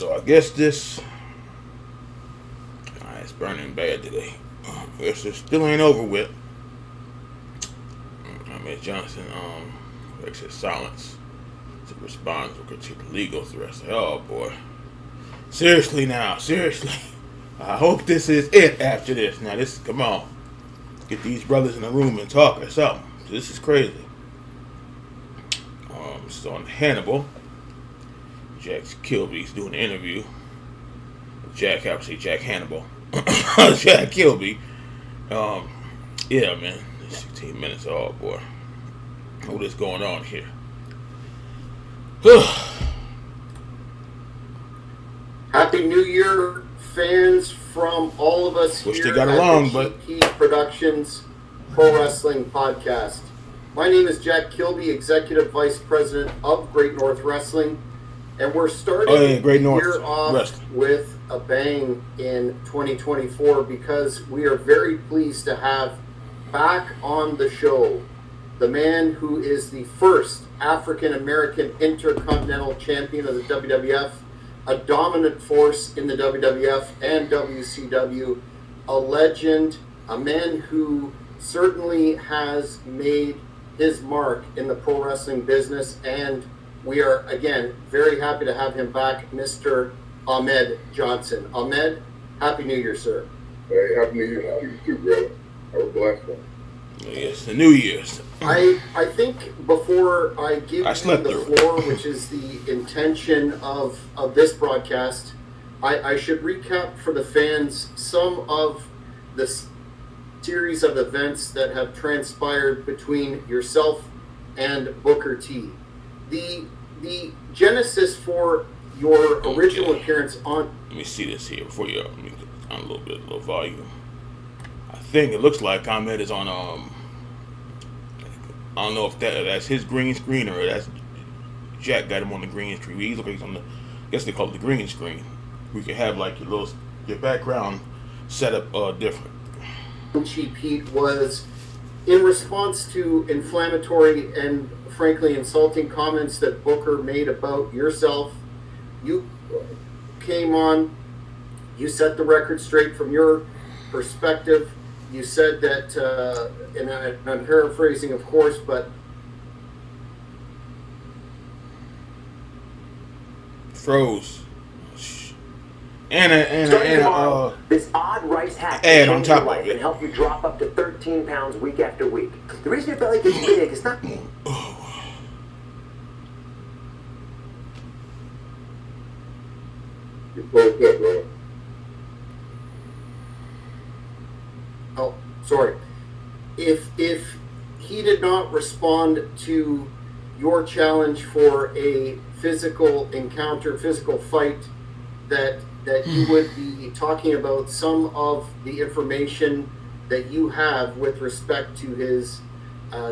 So I guess this it's burning bad today. I guess it still ain't over with. Ahmed Johnson breaks his silence to respond to critique legal threats. Oh boy. Seriously now, seriously. I hope this is it after this. Now this come on. Get these brothers in the room and talk or something. This is crazy. So on Hannibal, Jack Kilby's doing an interview. Jack, I would say Jack Hannibal. Jack Kilby. Yeah, man. 16 minutes. Oh, boy. What is going on here? Happy New Year, fans, from all of us Wish here they got at along, the but GP Productions Pro Wrestling Podcast. My name is Jack Kilby, Executive Vice President of Great North Wrestling, and we're starting Great the North year off Wrestling with a bang in 2024 because we are very pleased to have back on the show the man who is the first African-American Intercontinental Champion of the WWF, a dominant force in the WWF and WCW, a legend, a man who certainly has made his mark in the pro wrestling business, and we are, again, very happy to have him back, Mr. Ahmed Johnson. Ahmed, Happy New Year, sir. Hey, Happy New Year to you too, brother. Have a blessed one. yes, the New Year's. I think before I give you the floor, which is the intention of this broadcast, I should recap for the fans some of the series of events that have transpired between yourself and Booker T. The genesis for your original appearance on... Let me see this here before you... Let me get on a little volume. I think it looks like Ahmed is on... I don't know if that's his green screen or that's Jack got him on the green screen. He looks like he's on the... I guess they call it the green screen. We can have like your background set up different. Cheap Heat was in response to inflammatory and frankly insulting comments that Booker made about yourself. You came on, you set the record straight from your perspective. You said that, and I'm paraphrasing, of course, but froze. This odd rice hack can can on change top your life of it and help you drop up to 13 pounds week after week. The reason your belly gets big is not... You closed up, bro. oh, sorry. If he did not respond to your challenge for a physical encounter, physical fight, that you would be talking about some of the information that you have with respect to his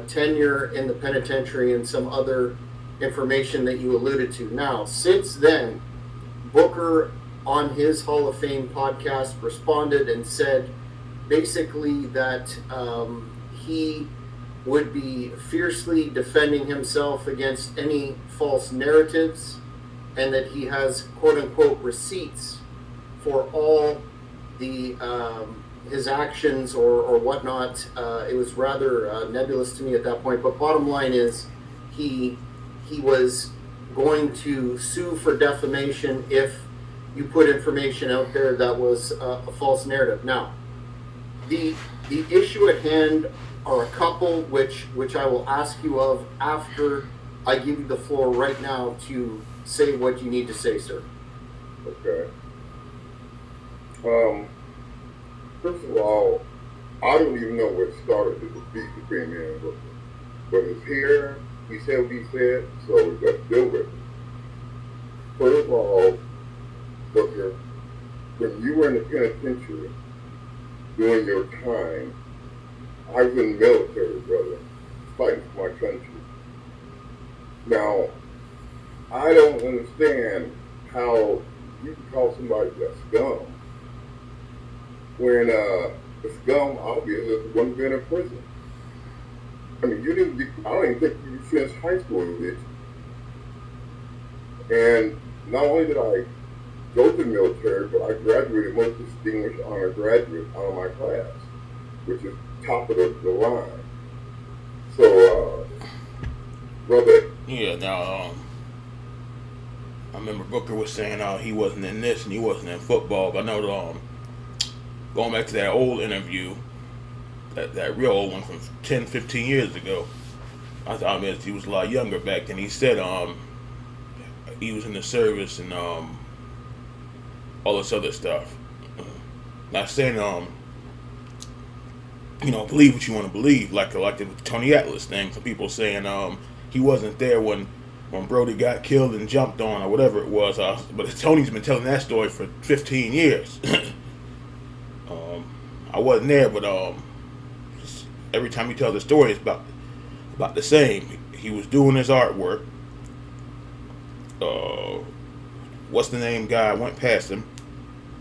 tenure in the penitentiary and some other information that you alluded to. Now, since then, Booker on his Hall of Fame podcast responded and said basically that he would be fiercely defending himself against any false narratives and that he has quote-unquote receipts for all the his actions or whatnot. It was rather nebulous to me at that point, but bottom line is he was going to sue for defamation if you put information out there that was a false narrative. Now, the issue at hand are a couple which I will ask you of after I give you the floor right now to say what you need to say, sir. Okay. First of all, I don't even know what started the dispute between me and Booker. But it's here, he said what he said, so let's deal with it. First of all, Booker, when you were in the penitentiary during your time, I was in the military, brother, fighting for my country. Now, I don't understand how you can call somebody a scum when the scum obviously is the one being in prison. I mean, I don't even think you finished high school, did you? And not only did I go to the military, but I graduated most distinguished honor graduate out of my class, which is top of the line. So, brother. Yeah. Now, I remember Booker was saying he wasn't in this and he wasn't in football. But I know going back to that old interview, that real old one from 10, 15 years ago. I mean, he was a lot younger back then. He said he was in the service and all this other stuff. Not saying believe what you want to believe, like the Tony Atlas thing. Some people saying he wasn't there when Brody got killed and jumped on or whatever it was. But Tony's been telling that story for 15 years. I wasn't there, but every time he tells the story, it's about the same. He was doing his artwork. What's the name guy went past him.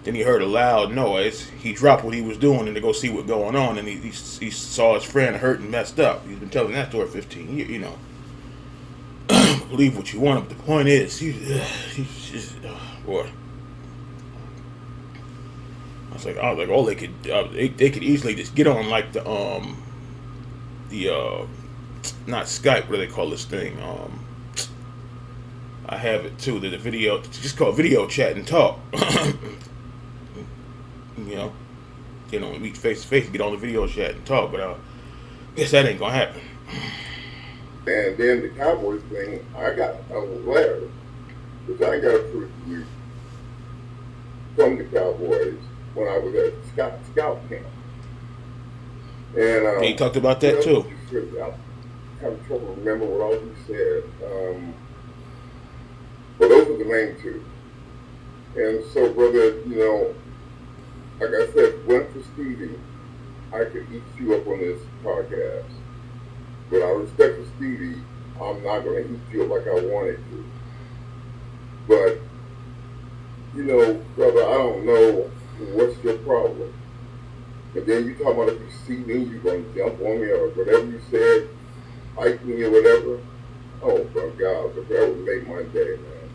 Then he heard a loud noise. He dropped what he was doing and to go see what's going on. And he saw his friend hurt and messed up. He's been telling that story 15 years. Believe what you want, but the point is, he's just, boy. I was like, oh, they could easily just get on like the not Skype, what do they call this thing? I have it too. The video, just called video chat and talk. Meet face to face and get on the video chat and talk. But I guess that ain't gonna happen. And then the Cowboys thing, I got a letter, which I got approved from the Cowboys when I was at scout camp. And he talked about that too. I'm having trouble remember what all he said. But those are the main two. And so, brother, like I said, went for Stevie, I could eat you up on this podcast. But out of respect for Stevie, I'm not going to eat you up like I wanted to. But, brother, I don't know what's your problem. And then you talk about if you see me, you're going to jump on me or whatever you said, fight me or whatever. Oh, my God, but that would make my day, man.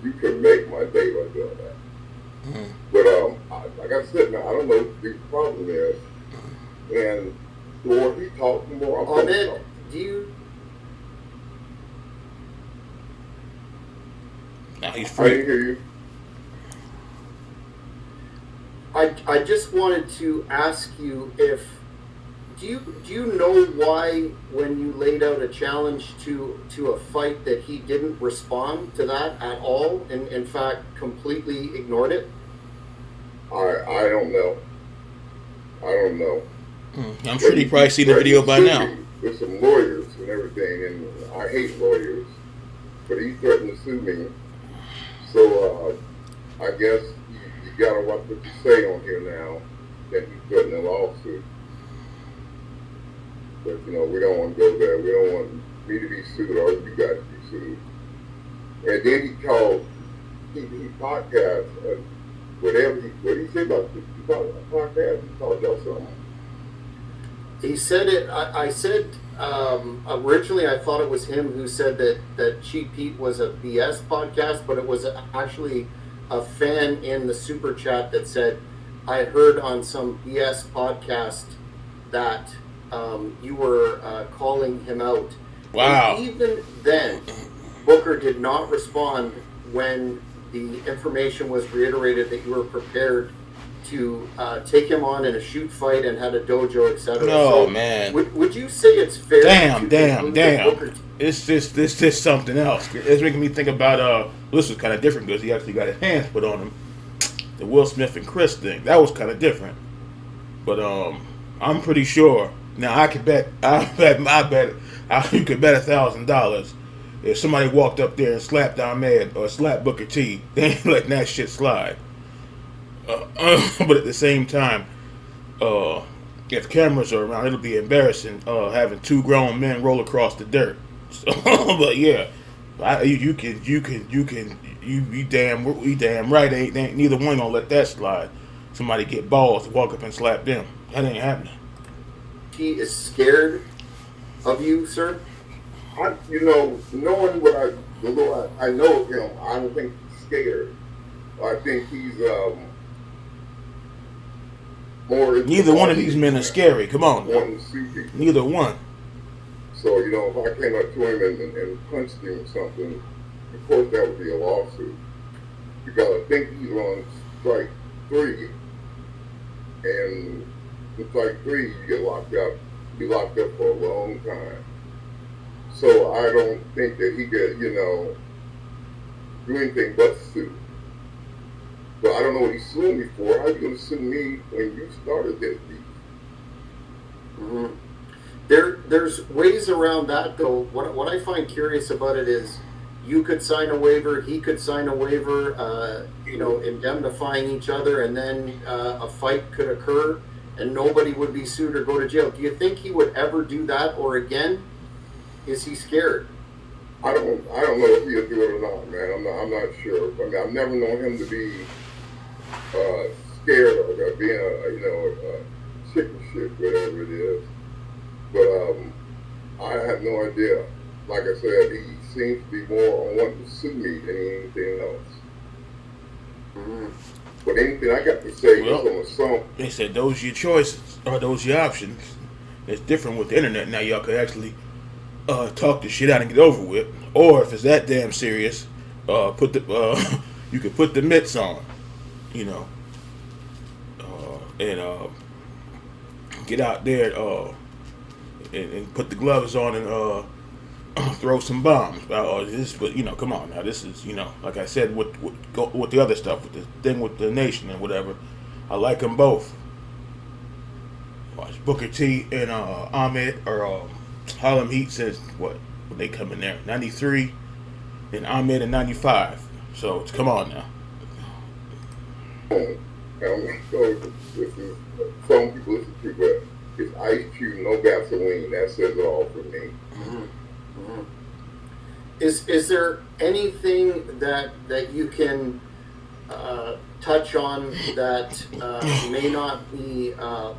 You could make my day by doing that. Mm-hmm. But, like I said, man, I don't know what the big problem is. And the more he talks, the more I'm Ahmed, talking. do you... Now he's I free. didn't hear you. I just wanted to ask you if do you know why when you laid out a challenge to a fight that he didn't respond to that at all and in fact completely ignored it? I don't know. I don't know. I'm sure you probably seen the video by now. With some lawyers and everything, and I hate lawyers, but he threatened to sue me. So I guess you gotta watch what you say on here now. That he's threatening a lawsuit. But we don't want to go there. We don't want me to be sued or you guys to be sued. And then he called he podcast whatever what did he say about the podcast? He called y'all something. He said it. I said originally I thought it was him who said that Cheap Pete was a BS podcast, but it was actually a fan in the super chat that said, I heard on some BS podcast that you were calling him out. Wow. And even then, Booker did not respond when the information was reiterated that you were prepared to take him on in a shoot fight and had a dojo, etc. Oh, so man. Would you say it's fair? Damn. It's just something else. It's making me think about this was kind of different because he actually got his hands put on him. The Will Smith and Chris thing. That was kind of different. But I'm pretty sure. Now you could bet $1,000 if somebody walked up there and slapped Ahmed or slapped Booker T, they ain't letting that shit slide. But at the same time, if cameras are around, it'll be embarrassing having two grown men roll across the dirt. So, but yeah, you damn right. Ain't neither one gonna let that slide. Somebody get balls to walk up and slap them. That ain't happening. He is scared of you, sir. Knowing what I know of him, I don't think he's scared. I think he's more. Neither one of these men are scary. Come on, now. Wanting to sue people. Neither one. So, you know, if I came up to him and punched him or something, of course that would be a lawsuit. Because I think he's on strike 3. And with strike 3, you get locked up. Be locked up for a long time. So I don't think that he could, you know, do anything but sue. But I don't know what he's suing me for. How are you going to sue me when you started this beef? Mm-hmm. There's ways around that, though. What I find curious about it is you could sign a waiver, he could sign a waiver, you know, indemnifying each other, and then a fight could occur and nobody would be sued or go to jail. Do you think he would ever do that, or again, is he scared? I don't know if he'll do it or not, man. I'm not sure. I mean, I've never known him to be scared of being a chicken shit, whatever it is. But I have no idea. Like I said, he seems to be more on wanting to sue me than anything else. Mm-hmm. But anything I got to say is on a song. They said those are your choices, or those are your options. It's different with the internet. Now y'all could actually talk the shit out and get over with. Or if it's that damn serious, put the you could put the mitts on, you know, and get out there and put the gloves on and throw some bombs. But you know, come on now. This is, you know, like I said with the other stuff, with the thing with the nation and whatever. I like them both. Watch Booker T and Ahmed or Harlem Heat says what when they come in there 93 and Ahmed in 95. So come on now. So this is some people listen to, but it's Ice Cube, no gasoline. That says it all for me. Mm-hmm. Mm-hmm. Is there anything that you can touch on that may not be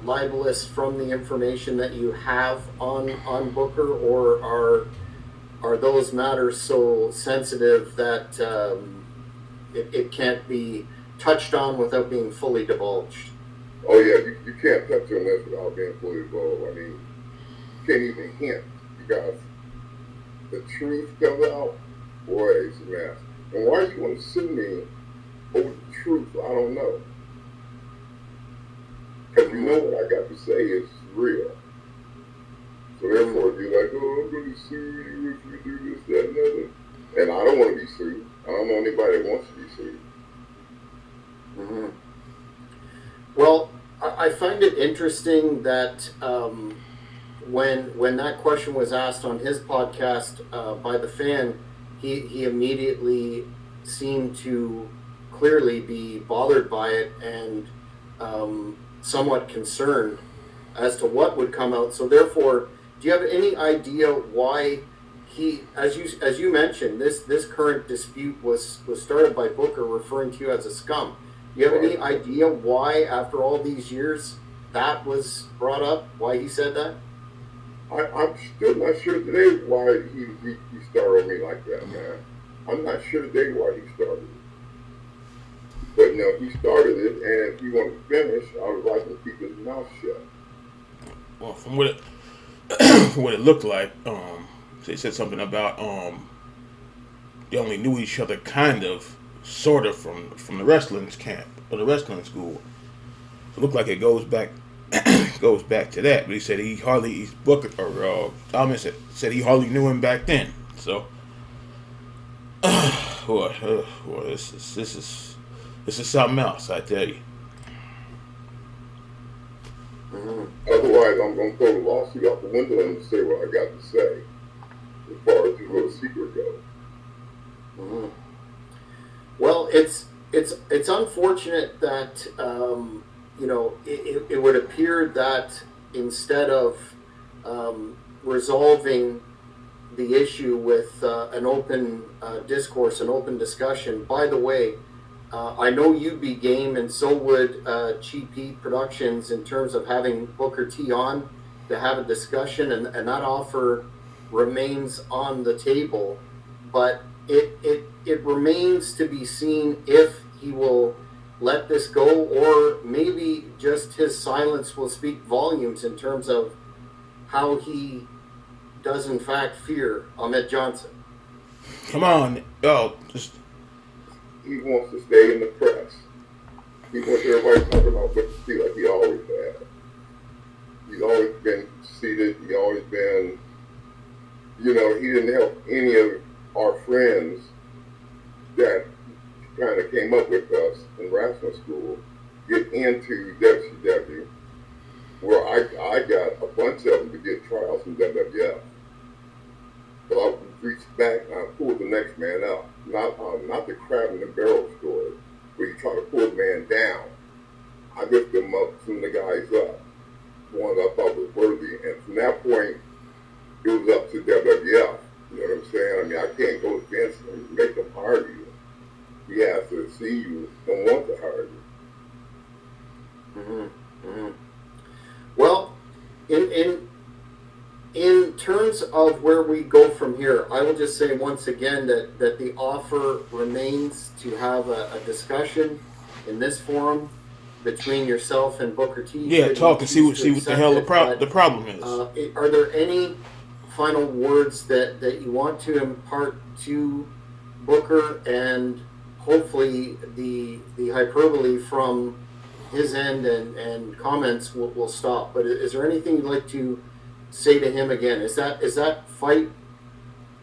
libelous from the information that you have on Booker, or are those matters so sensitive that it can't be touched on without being fully divulged? Oh yeah, you can't touch on this without being fully involved. I mean, you can't even hint because the truth comes out. Boy, it's a mess. And why you want to sue me over the truth? I don't know. Because you know what I got to say is real. So therefore, you're like, oh, I'm going to sue you if you do this, that, and other. And I don't want to be sued. I don't know anybody that wants to be sued. Mm-hmm. Well, I find it interesting that when that question was asked on his podcast by the fan, he immediately seemed to clearly be bothered by it and somewhat concerned as to what would come out. So therefore, do you have any idea why he, as you mentioned, this current dispute was started by Booker referring to you as a scum? Do you have any idea why, after all these years, that was brought up? Why he said that? I'm still not sure today why he started on me like that, man. I'm not sure today why he started it. But, you know, he started it, and if he wanted to finish, I would like him to keep his mouth shut. Well, from what it looked like, they said something about they only knew each other kind of, sort of from the wrestling camp or the wrestling school. It looked like it goes back to that. But he said he's Booker or Ahmed said he hardly knew him back then. So, this is something else, I tell you. Mm-hmm. Otherwise, I'm going to throw the lawsuit out the window and say what I got to say as far as the little secret goes. Mm-hmm. Well, it's unfortunate that you know it would appear that instead of resolving the issue with an open discourse, an open discussion. By the way, I know you'd be game, and so would Cheap Heat Productions in terms of having Booker T on to have a discussion, and that offer remains on the table. But it remains to be seen if he will let this go, or maybe just his silence will speak volumes in terms of how he does in fact fear Ahmed Johnson. Come on. Oh, just He wants to stay in the press. He wants everybody talking about what he feel like he always has. He's always been conceited. He always been, he didn't help any of our friends that kind of came up with us in wrestling school get into WCW, where I got a bunch of them to get trials in WWF. So I reached back and I pulled the next man up. Not the crab in the barrel story, where you try to pull the man down. I lift them up, soon the guys up, one I thought was worthy. And from that point, it was up to WWF. You know what I'm saying? I mean, I can't go against him and make them hire you. He has to see you and want to hire you. Mm-hmm. Mm-hmm. Well, in terms of where we go from here, I will just say once again that the offer remains to have a discussion in this forum between yourself and Booker T. yeah, talk and see what the hell the problem is. Are there any final words that you want to impart to Booker, and hopefully the hyperbole from his end and comments will stop? But is there anything you'd like to say to him again? Is that fight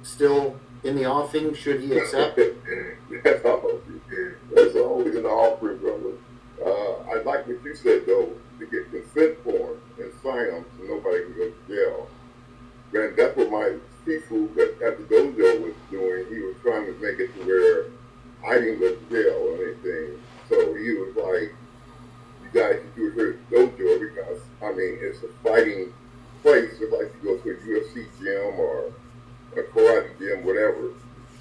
still in the offing? Should he accept it? That's always in the offering, brother. I like what you said, though, to get consent forms and sign them so nobody can go to jail. Man, that's what my seafood at the dojo was doing. He was trying to make it to where I didn't go to jail or anything. So he was like, you guys should do it here at the dojo because, I mean, it's a fighting place. It's like you go to a UFC gym or a karate gym, whatever.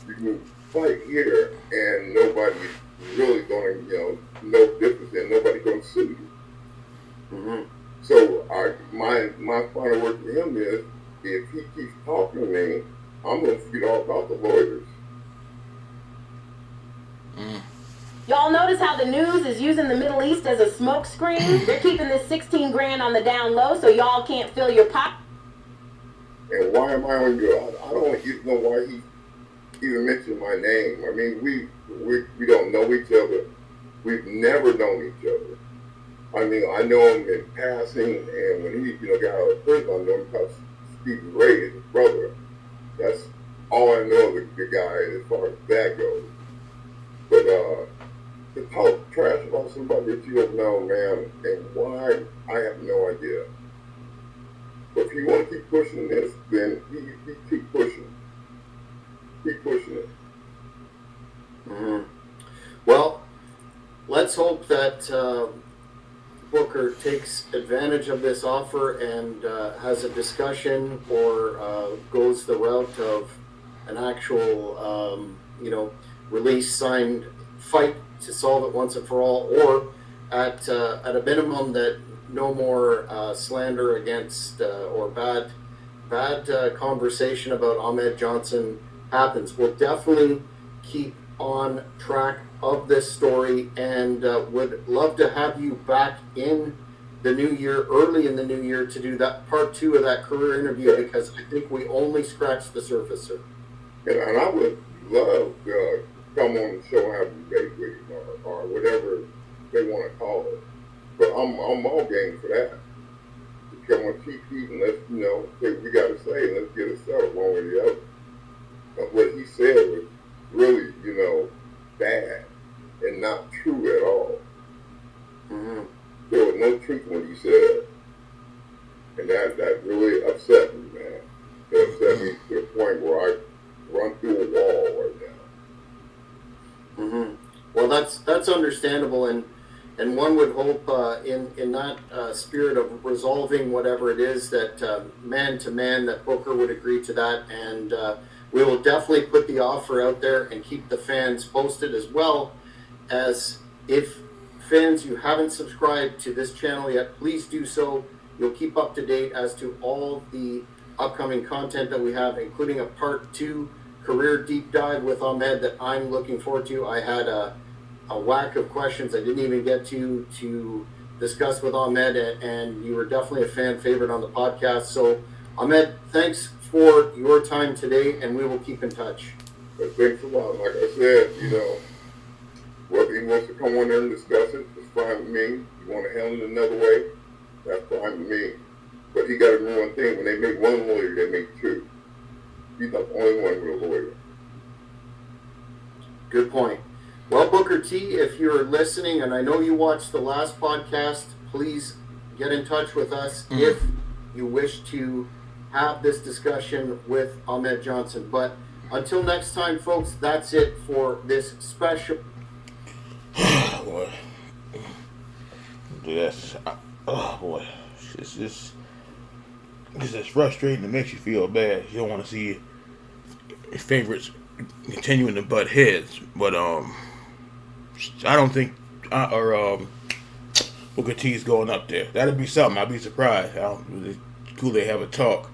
You can fight here and nobody's really going to, know difference, and nobody's going to sue you. Mm-hmm. So my final word to him is, if he keeps talking to me, I'm going to forget all about the lawyers. Y'all notice how the news is using the Middle East as a smokescreen? They're keeping this 16 grand on the down low so y'all can't fill your pocket. And why am I on your? I don't even know why he even mentioned my name. I mean, we don't know each other. We've never known each other. I mean, I know him in passing, and when he got out of prison, I know him because Stephen Ray is his brother. That's all I know of the guy as far as that goes. But to talk trash about somebody that you don't know, man, and why, I have no idea. But if you want to keep pushing this, then he keep pushing. Keep pushing it. Mm-hmm. Well, let's hope that Booker takes advantage of this offer and has a discussion, or goes the route of an actual, release, signed fight to solve it once and for all, or at a minimum that no more slander against or bad conversation about Ahmed Johnson happens. We'll definitely keep on track of this story, and would love to have you back in the new year, early in the new year, to do that part 2 of that career interview, because I think we only scratched the surface, sir. And I would love to come on the show and have a debate with him, or whatever they want to call it. But I'm all game for that. To come on cheap heat and let's, say what we got to say, and let's get it settled one way or the other. But what he said was really, bad and not true at all. Mm-hmm. There was no truth in what he said. And that really upset me, man. It upset me to the point where I run through a wall right now. Mm-hmm. Well, that's understandable, and one would hope in that spirit of resolving whatever it is, that man to man, that Booker would agree to that, and we will definitely put the offer out there and keep the fans posted, as well as, if fans, you haven't subscribed to this channel yet, please do so. You'll keep up to date as to all the upcoming content that we have, including a part 2 career deep dive with Ahmed that I'm looking forward to. I had a whack of questions I didn't even get to discuss with Ahmed, and you were definitely a fan favorite on the podcast. So, Ahmed, thanks for your time today, and we will keep in touch. But thanks a lot. Like I said, whether he wants to come on there and discuss it, it's fine with me. You want to handle it another way, that's fine with me. But he got to do one thing. When they make one lawyer, they make two. He's not the only one with a lawyer. Good point. Well, Booker T, if you're listening, and I know you watched the last podcast, please get in touch with us if you wish to have this discussion with Ahmed Johnson. But until next time, folks, that's it for this special. Boy. Yes. Oh, boy. It's just frustrating. It makes you feel bad. You don't want to see your favorites continuing to butt heads. But, I don't think Booker T is going up there. That'd be something. I'd be surprised. It's cool they have a talk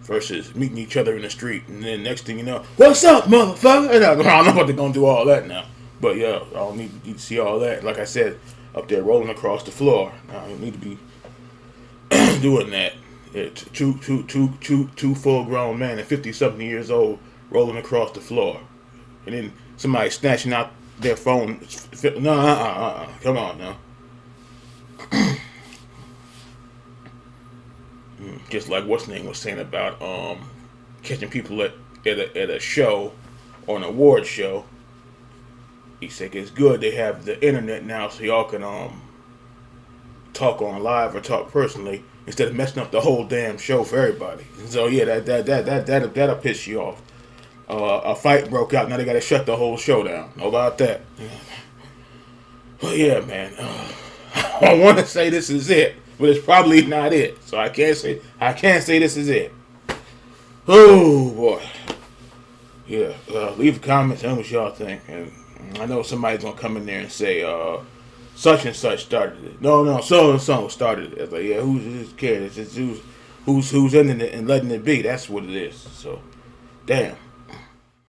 versus meeting each other in the street. And then next thing you know, what's up, motherfucker? And I don't know what they're going to do all that now. But, yeah, I don't need to see all that. Like I said, up there rolling across the floor. I don't need to be doing that. It's two full-grown men and 50-something years old rolling across the floor. And then somebody snatching out their phone. No, come on now. Just like what's name was saying about catching people at a show or an award show. He said it's good they have the internet now so y'all can talk on live or talk personally instead of messing up the whole damn show for everybody. So yeah, that'll piss you off. A fight broke out. Now they got to shut the whole show down. How about that? But yeah, man. I want to say this is it, but it's probably not it. So I can't say this is it. Oh boy. Yeah. Leave a comment. Tell me what y'all think. And I know somebody's gonna come in there and say, such and such started it. No, so and so started it. It's like, yeah, who's cares? It's who's ending it and letting it be. That's what it is. So, damn.